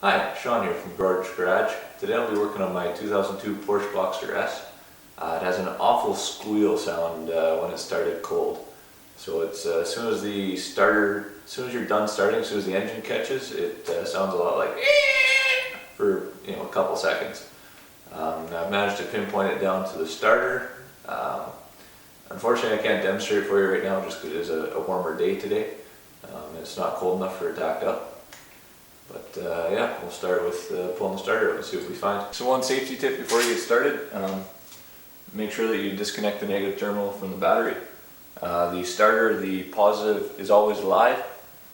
Hi, Sean here from Garage. Today I'll be working on my 2002 Porsche Boxster S. It has an awful squeal sound when it started cold. So it's as soon as you're done starting, as soon as the engine catches, it sounds a lot like for a couple seconds. I've managed to pinpoint it down to the starter. Unfortunately, I can't demonstrate it for you right now just because it is a warmer day today. It's not cold enough for it to act up. But yeah, we'll start with pulling the starter out and see what we find. So one safety tip before you get started, make sure that you disconnect the negative terminal from the battery. The starter, the positive is always live,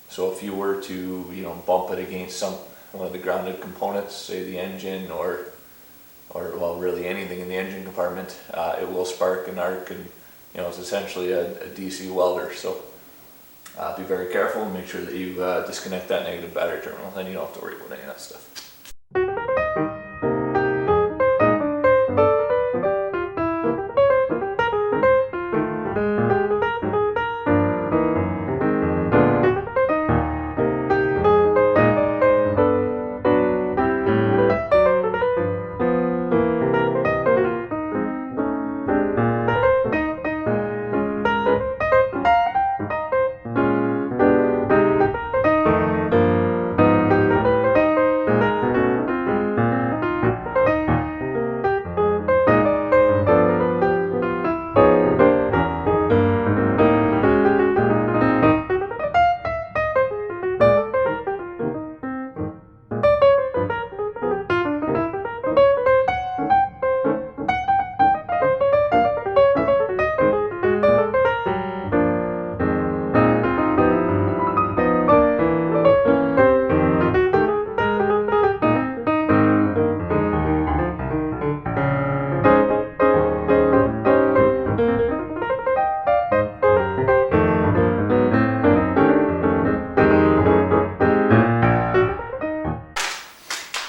so if you were to bump it against one of the grounded components, say the engine or well, really anything in the engine compartment, it will spark and arc, and it's essentially a DC welder. So be very careful and make sure that you disconnect that negative battery terminal, then you don't have to worry about any of that stuff.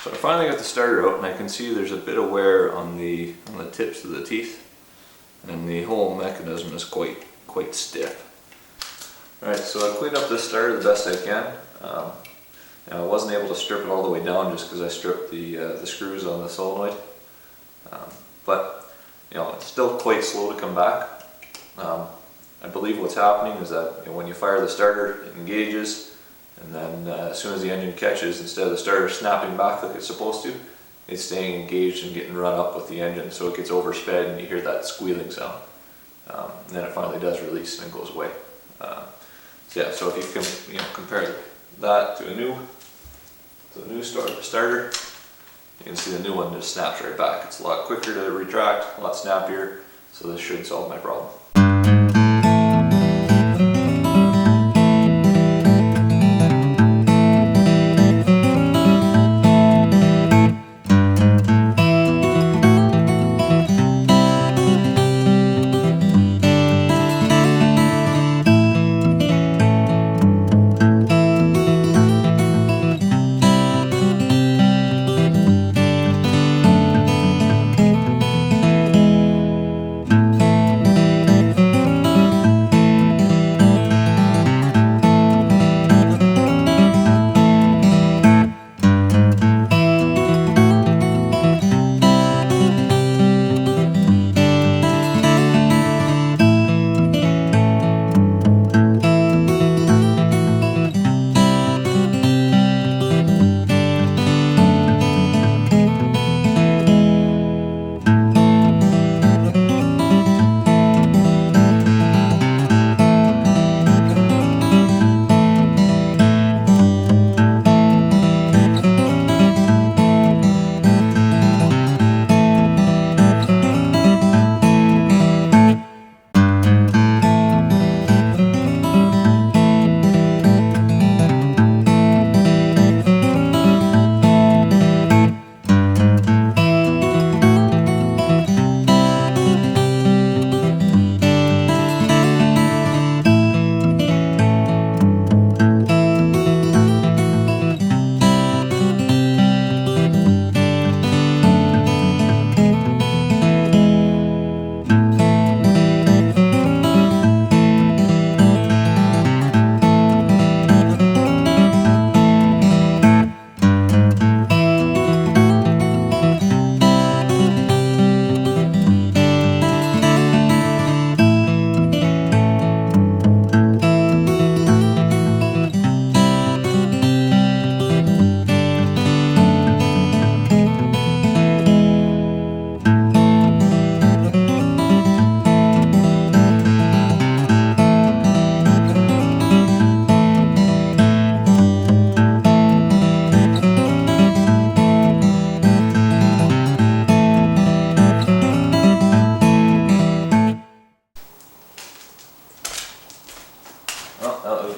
So I finally got the starter out, and I can see there's a bit of wear on the tips of the teeth, and the whole mechanism is quite stiff. Alright, so I cleaned up this starter the best I can. I wasn't able to strip it all the way down just because I stripped the screws on the solenoid, but it's still quite slow to come back. I believe what's happening is that when you fire the starter, it engages. And then as soon as the engine catches, instead of the starter snapping back like it's supposed to, it's staying engaged and getting run up with the engine, so it gets oversped and you hear that squealing sound. And then it finally does release and it goes away. So yeah, so if you can compare that to a new starter, you can see the new one just snaps right back. It's a lot quicker to retract, a lot snappier, so this should solve my problem.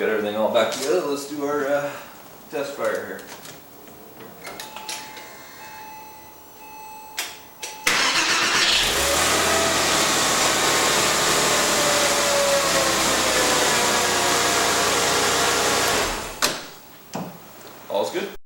got everything all back together. Let's do our test fire here. All's good.